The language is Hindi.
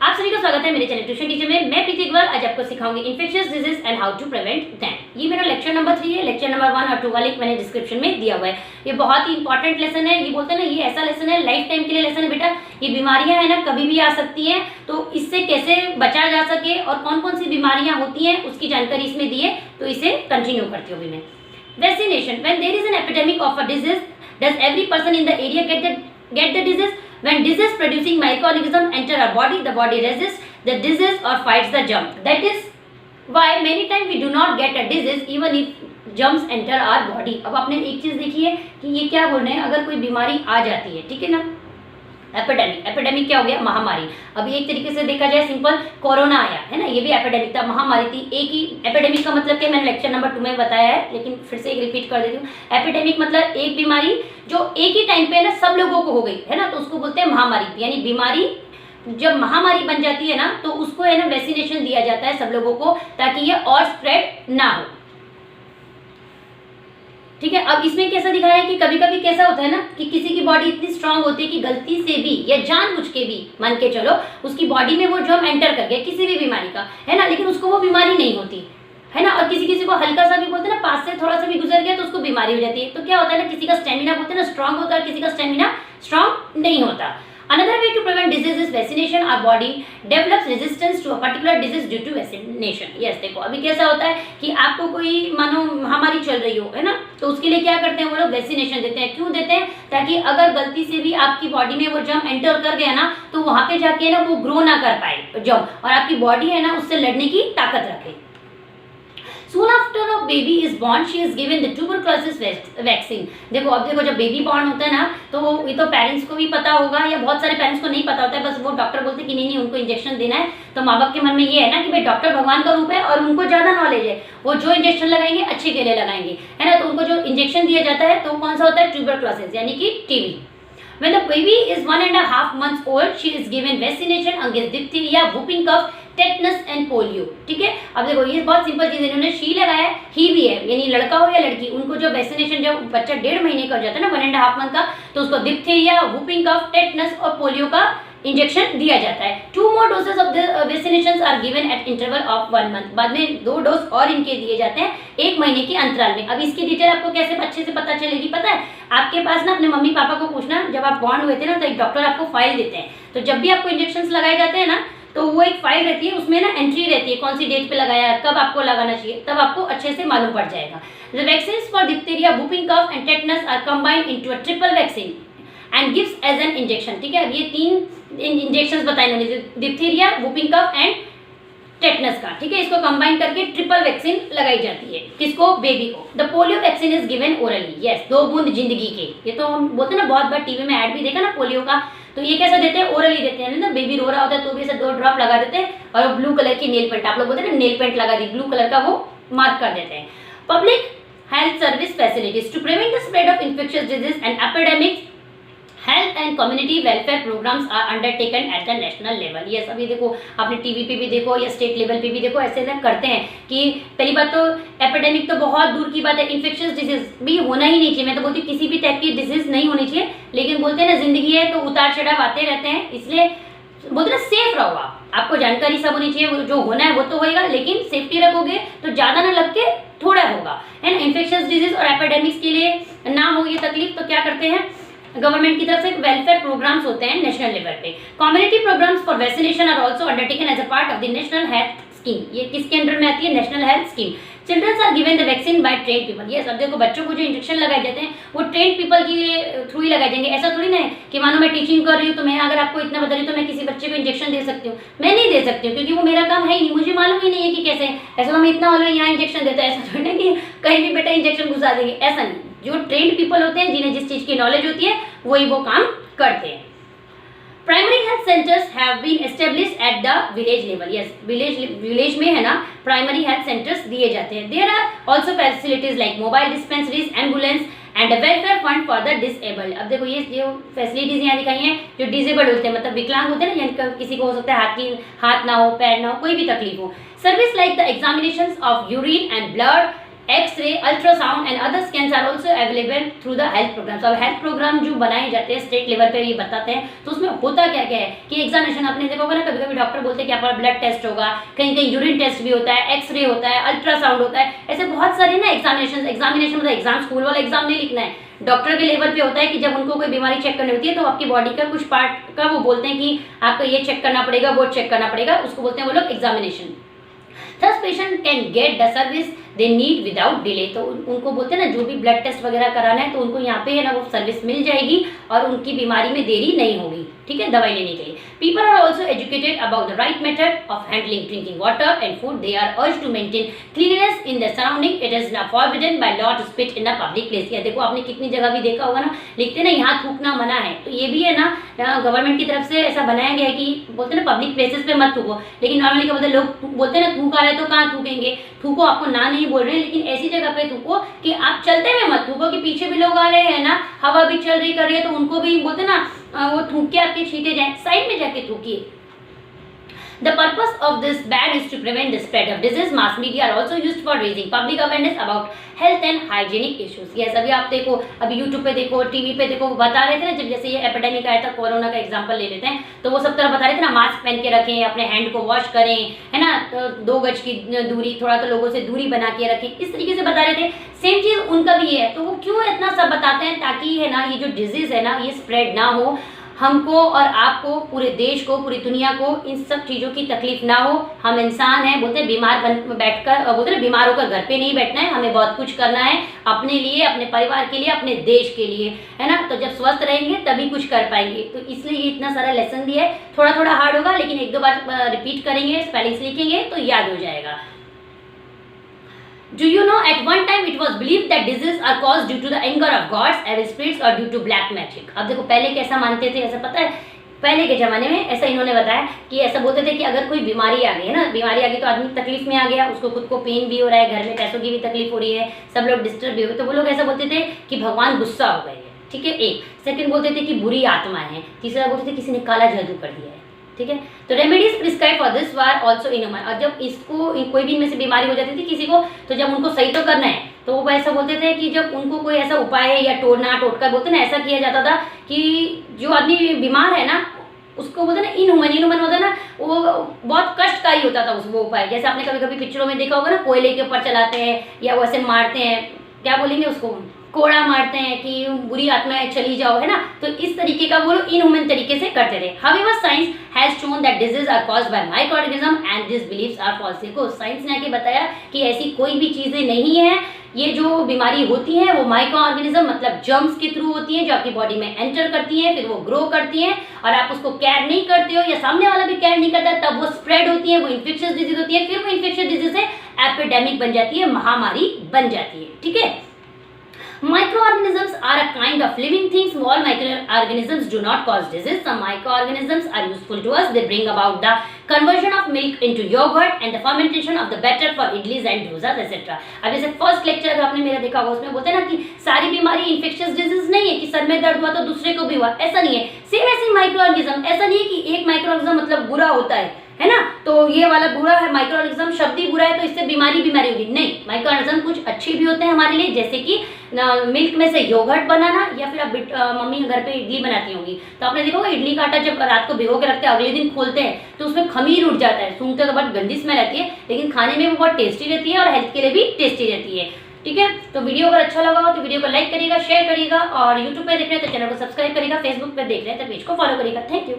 आप सभी का स्वागत है मेरे चैनल ट्यूशन टीचर में। मैं प्रीति अग्रवाल आज आपको सिखाऊंगी infectious disease and how to prevent them. ये मेरा लेक्चर नंबर 3 है। लेक्चर नंबर 1 और 2 का लिंक मैंने डिस्क्रिप्शन में दिया हुआ है। ये बहुत ही इंपॉर्टेंट लेसन है। ये बोलते हैं ना, ये ऐसा लेसन है, लाइफ टाइम के लिए लेसन है बेटा। ये बीमारियां है ना, कभी भी आ सकती हैं, तो इससे कैसे बचा जा सके और कौन कौन सी बीमारियां होती हैं उसकी जानकारी इसमें दी है। तो इसे कंटिन्यू करती हूँ अभी मैं। Vaccination, when there is an epidemic of a disease does every person in the area get the disease? When disease producing microorganism enter our body, the body resists the disease or fights the germ. That is why many times we do not get a disease even if germs enter our body. अब आपने एक चीज देखी है कि ये क्या बोल रहे हैं, अगर कोई बीमारी आ जाती है, ठीक है ना, एपिडेमिक। एपिडेमिक क्या हो गया? महामारी। अभी एक तरीके से देखा जाए, सिंपल कोरोना आया है ना, ये भी एपिडेमिक था, महामारी थी। एक ही एपिडेमिक का मतलब क्या, मैंने लेक्चर नंबर 2 में बताया है, लेकिन फिर से एक रिपीट कर देती हूँ। एपिडेमिक मतलब एक बीमारी जो एक ही टाइम पे ना सब लोगों को हो गई है ना, तो उसको बोलते हैं महामारी। यानी बीमारी जब महामारी बन जाती है ना, तो उसको है ना वैक्सीनेशन दिया जाता है सब लोगों को, ताकि ये और स्प्रेड ना हो। ठीक है। अब इसमें कैसा दिखा है कि कभी कभी कैसा होता है ना कि किसी की बॉडी इतनी स्ट्रांग होती है कि गलती से भी या जानबूझ के भी, मान के चलो, उसकी बॉडी में वो जर्म एंटर कर गया किसी भी बीमारी का, है ना, लेकिन उसको वो बीमारी नहीं होती है ना। और किसी किसी को हल्का सा भी बोलते हैं ना, पास से थोड़ा सा भी गुजर गया तो उसको बीमारी हो जाती है। तो क्या होता है ना, किसी का स्टेमिना बोलते हैं ना स्ट्रांग होता है, किसी का स्टेमिना स्ट्रांग नहीं होता। Another way to prevent disease is vaccination. Our body develops resistance to a particular disease due to vaccination. Yes, देखो अभी कैसा होता है कि आपको कोई मानो महामारी चल रही हो, है ना, तो उसके लिए क्या करते हैं वो लोग, वैक्सीनेशन देते हैं। क्यों देते हैं? ताकि अगर गलती से भी आपकी बॉडी में वो जर्म एंटर कर गया ना, तो वहां पे जाके ना वो ग्रो ना कर पाए जर्म, और आपकी बॉडी है ना उससे लड़ने की ताकत रखे। Soon after a baby is born, she is given the tuberculosis vaccine. देखो अब देखो, जब बेबी बॉर्न होता है ना, तो ये तो पेरेंट्स को भी पता होगा, या बहुत सारे पेरेंट्स को नहीं पता होता है, बस वो डॉक्टर बोलते हैं कि नहीं उनको इंजेक्शन देना है। तो माँ बाप के मन में ये है ना कि भाई डॉक्टर भगवान का रूप है और उनको ज्यादा नॉलेज है, वो जो इंजेक्शन लगाएंगे अच्छे के लिए लगाएंगे, है ना। तो उनको जो इंजेक्शन दिया जाता है तो कौन सा होता है? ट्यूबरक्लोसिस, यानी कि TB. When the baby is 1.5 months old, she is given vaccination against diphtheria, whooping cough, tetanus and polio. ठीक है। अब देखो ये बहुत सिंपल चीज है, इन्होंने शी लगाया है, ही भी है, यानी लड़का हो या लड़की, उनको जो वैक्सीनेशन, जब बच्चा 1.5 महीने का हो जाता है ना, 1.5 मंथ का, तो उसको डिप्थीरिया, वूपिंग कफ, टेटनस और पोलियो का इंजेक्शन दिया जाता है। 2 more doses of the vaccinations are given at interval of 1 month। बाद में 2 डोज और इनके दिए जाते हैं 1 महीने के अंतराल में। अब इसकी डिटेल आपको कैसे अच्छे से पता चलेगी पता है? आपके पास ना अपने मम्मी पापा को पूछना, जब आप बॉर्न हुए थे ना, तो एक डॉक्टर आपको फाइल देते हैं, तो जब भी आपको इंजेक्शन लगाए जाते हैं ना, तो वो एक फाइल रहती है, उसमें ना एंट्री रहती है कौन सी डेट पे लगाया है, कब आपको लगाना चाहिए, तब आपको अच्छे से मालूम पड़ जाएगा। The vaccines for diphtheria, whooping cough and tetanus are combined into a triple vaccine and gives as an injection। ठीक है। अब ये 3 इंजेक्शंस बताए इन्होंने, diphtheria, whooping cough and tetanus का। ठीक है। इसको कंबाइन करके ट्रिपल वैक्सीन लगाई जाती है। किसको? बेबी को। The polio vaccine is given orally. Yes, 2 बूंद जिंदगी के। ये तो हम बोलते हैं ना, बहुत बार टीवी में ऐड भी देखा ना पोलियो का, तो ये कैसा देते हैं? ओरली देते हैं ना। बेबी रो रहा होता है तो भी ऐसे 2 ड्रॉप लगा देते हैं, और वो ब्लू कलर की नेल पेंट, आप लोग बोलते हैं ना नेल पेंट लगा दी, ब्लू कलर का वो मार्क कर देते हैं। Public health service facilities to prevent the spread of infectious disease and epidemics, health and community welfare programs are undertaken at the national level. ये अभी देखो, आपने टीवी पे भी देखो या स्टेट लेवल पे भी देखो, ऐसे ना करते हैं कि पहली बात तो एपिडेमिक तो बहुत दूर की बात है, इन्फेक्शियस डिजीज भी होना ही नहीं चाहिए। मैं तो बोलती हूँ किसी भी टाइप की डिजीज नहीं होनी चाहिए, लेकिन बोलते हैं ना जिंदगी है तो उतार चढ़ाव आते रहते हैं, इसलिए बोलते हैं ना सेफ रहो आप, आपको जानकारी सब होनी चाहिए, जो होना है वो तो होएगा, लेकिन सेफ्टी रखोगे तो ज्यादा ना लग के थोड़ा होगा, है ना। इन्फेक्शियस डिजीज और एपिडेमिक्स के लिए ना हो ये तकलीफ, तो क्या करते हैं गवर्नमेंट की तरफ से वेलफेयर प्रोग्राम्स होते हैं नेशनल लेवल पे। Community programs for vaccination are also undertaken as a part of the national health scheme. ये किसके अंडर में आती है? National health scheme. Childrens are given the vaccine by trained people. ये सब देखो, बच्चों को जो इंजेक्शन लगाए जाते हैं वो ट्रेन्ड पीपल के थ्रू ही लगाए जाएंगे। ऐसा थोड़ी ना है कि मानो मैं टीचिंग कर रही हूँ, तो मैं अगर आपको इतना बता रही हूँ तो मैं किसी बच्चे को इंजेक्शन दे सकती हूँ? मैं नहीं दे सकती हूँ, क्योंकि वो मेरा काम है ही नहीं, मुझे मालूम ही नहीं है कि कैसे। ऐसा तो मैं इतना ऑलरेडी यहाँ इंजेक्शन देता है, ऐसा थोड़ी ना कि कहीं भी बेटा इंजेक्शन घुसा देंगे, ऐसा नहीं। जो ट्रेन्ड पीपल होते हैं, जिन्हें जिस चीज की नॉलेज होती है, वही वो काम करते हैं। Primary health centres have been established at the village level. Yes, village में है ना प्राइमरी हेल्थ सेंटर्स दिए जाते हैं। There are also facilities like mobile dispensaries, ambulance and welfare fund for the disabled. अब देखो ये जो फैसिलिटीज यहाँ दिखाई हैं, जो डिसेबल्ड होते हैं मतलब विकलांग होते हैं ना, यानी किसी को हो सकता है हाथ ना हो, पैर ना हो, कोई भी तकलीफ हो। Service like the examination of urine and blood x-ray, ultrasound and other scans are also available through the health program. अब हेल्थ प्रोग्राम जो बनाए जाते हैं स्टेट लेवल पे ये बताते हैं, तो उसमें होता क्या क्या है कि एग्जामिनेशन आपने देखा होगा ना, कभी कभी डॉक्टर बोलते हैं कि आपका ब्लड टेस्ट होगा, कहीं कहीं यूरिन टेस्ट भी होता है, एक्सरे होता है, अल्ट्रासाउंड होता है, ऐसे बहुत सारे ना एग्जामिनेशन मतलब एग्जाम स्कूल वाला एग्जाम नहीं लिखना है, डॉक्टर के लेवल पे होता है कि जब उनको कोई बीमारी चेक करनी होती है तो आपकी बॉडी का कुछ पार्ट का वो बोलते हैं कि आपको ये चेक करना पड़ेगा, वो चेक करना पड़ेगा, उसको बोलते हैं वो लोग examination. Thus patient can get the service they need without delay। तो उनको बोलते हैं ना, जो भी ब्लड टेस्ट वगैरह कराना है तो उनको यहाँ पे है ना वो सर्विस मिल जाएगी और उनकी बीमारी में देरी नहीं होगी, ठीक है, दवाई लेने के लिए। People are also educated about the right method of handling drinking water and food। They are urged to maintain cleanliness in their surrounding। It is now forbidden by law to spit in a public place। ये देखो आपने कितनी जगह भी देखा होगा ना, लिखते ना यहाँ थूकना मना है, तो ये भी है ना गवर्नमेंट की तरफ से ऐसा बनाया गया है कि बोलते हैं ना पब्लिक प्लेसेस पे मत थूको। लेकिन नॉर्मली क्या बोलते हैं लोग, बोलते हैं ना थूक आ रहा है तो कहाँ थूकेंगे, थूको आपको ना नहीं बोल रहे हैं, लेकिन ऐसी जगह पे थूको कि आप चलते हुए मत थूको, कि पीछे भी लोग आ रहे हैं ना, हवा भी चल रही कर रही है तो उनको भी बोलते ना वो थूक के आपके छींटे जाए, साइड में जाके थूकिए। The purpose of this ban is to prevent the spread of disease। Mass media are also used for raising public awareness about health and hygienic issues। ये सभी आप देखो, अभी YouTube पे देखो, टीवी पे देखो, वो बता रहे थे ना, जब जैसे ये एपिडेमिक आया था, कोरोना का एग्जांपल ले लेते हैं, तो वो सब तरह बता रहे थे ना, मास्क पहन के रखें, अपने हैंड को वॉश करें, है ना, तो 2 गज की दूरी, थोड़ा तो लोगों से दूरी बना के रखें, इस तरीके से बता रहे थे। सेम चीज़ उनका भी है, तो वो क्यों इतना सब बताते हैं, ताकि है ना ये जो डिजीज़ है ना ये स्प्रेड ना हो, हमको और आपको, पूरे देश को, पूरी दुनिया को इन सब चीज़ों की तकलीफ ना हो। हम इंसान हैं, बोलते हैं बीमार बैठकर, बोलते हैं बीमार होकर घर पे नहीं बैठना है, हमें बहुत कुछ करना है अपने लिए, अपने परिवार के लिए, अपने देश के लिए, है ना। तो जब स्वस्थ रहेंगे तभी कुछ कर पाएंगे, तो इसलिए ये इतना सारा लेसन दिया है। थोड़ा थोड़ा हार्ड होगा, लेकिन 1-2 बार रिपीट करेंगे, स्पेलिंग्स लिखेंगे तो याद हो जाएगा। Do you know at one time it was believed that diseases are caused due to the anger of gods, evil spirits or due to black magic। अब देखो पहले कैसा मानते थे, ऐसा पता है, पहले के ज़माने में ऐसा इन्होंने बताया कि ऐसा बोलते थे कि अगर कोई बीमारी आ गई है ना, बीमारी आ गई तो आदमी तकलीफ में आ गया, उसको खुद को पेन भी हो रहा है, घर में पैसों की भी तकलीफ हो रही है, सब लोग डिस्टर्ब भी हो गए, तो वो लोग ऐसा बोलते थे कि भगवान गुस्सा हो गए हैं, ठीक है। एक सेकंड बोलते थे कि बुरी आत्माएं हैं, तीसरा बोलते थे किसी ने काला जादू कर दिया है, ठीक है। तो remedies prescribe for this were also in human. और जब इसको कोई भी इनमें से बीमारी हो जाती थी किसी को, तो जब उनको सही तो करना है तो वो ऐसा बोलते थे कि जब उनको कोई ऐसा उपाय है या टोटका बोलते ना, ऐसा किया जाता था कि जो आदमी बीमार है ना उसको बोलते ना इनह्यूमन होता है ना, वो बहुत कष्टकारी होता था उसको उपाय। जैसे आपने कभी कभी पिक्चरों में देखा होगा ना, कोयले के ऊपर चलाते हैं या वो ऐसे मारते हैं, क्या बोलेंगे उसको, कोड़ा मारते हैं कि बुरी आत्माएं चली जाओ, है ना। तो इस तरीके का वो लोग इनह्यूमन तरीके से करते थे। However science has shown that disease are caused by micro organism and this believes are false. देखो साइंस ने आके बताया कि ऐसी कोई भी चीजें नहीं है, ये जो बीमारी होती है वो माइक्रो ऑर्गेनिज्म मतलब जर्म्स के थ्रू होती है, जो आपकी बॉडी में एंटर करती हैं, फिर वो ग्रो करती हैं और आप उसको केयर नहीं करते हो या सामने वाला भी केयर नहीं करता, तब वो स्प्रेड होती है, वो इन्फेक्शियस डिजीज होती है, फिर वो इन्फेक्शियस डिजीज से एपिडेमिक बन जाती है, महामारी बन जाती है, ठीक है। Microorganisms are a kind of living things। All microorganisms do not cause disease। Some microorganisms are useful to us। They bring about the conversion of milk into yogurt and the fermentation of the batter for idlis and dosas etc। अब जैसे फर्स्ट लेक्चर अगर आपने मेरा देखा होगा, उसमें बोलते हैं ना कि सारी बीमारी इन्फेक्शियस डिजीज नहीं है, कि सर में दर्द हुआ तो दूसरे को भी हुआ, ऐसा नहीं है। सेम ऐसी माइक्रोऑर्गेनिज्म, ऐसा नहीं है कि एक माइक्रोऑर्गेनिज्म मतलब बुरा होता है ना, तो ये वाला बुरा है, माइक्रोऑर्गेनिज्म शब्द ही बुरा है तो इससे बीमारी होगी, नहीं। माइक्रोऑर्गेनिज्म कुछ अच्छे भी होते हैं हमारे लिए, जैसे कि मिल्क में से योगर्ट बनाना, या फिर आप मम्मी घर पे इडली बनाती होंगी तो आपने देखा होगा इडली का आटा जब रात को भिगो के रखते हैं, अगले दिन खोलते हैं तो उसमें खमीर उठ जाता है, सूंघते तो बहुत गंदी स्मेल आती है, लेकिन खाने में वो बहुत टेस्टी रहती है और हेल्थ के लिए भी टेस्टी रहती है, ठीक है। तो वीडियो अगर अच्छा लगा हो तो वीडियो को लाइक करिएगा, शेयर करिएगा, और यूट्यूब पे देख रहे हैं तो चैनल को सब्सक्राइब करिएगा, फेसबुक पे देख रहे हैं तो पेज को फॉलो करिएगा। Thank you.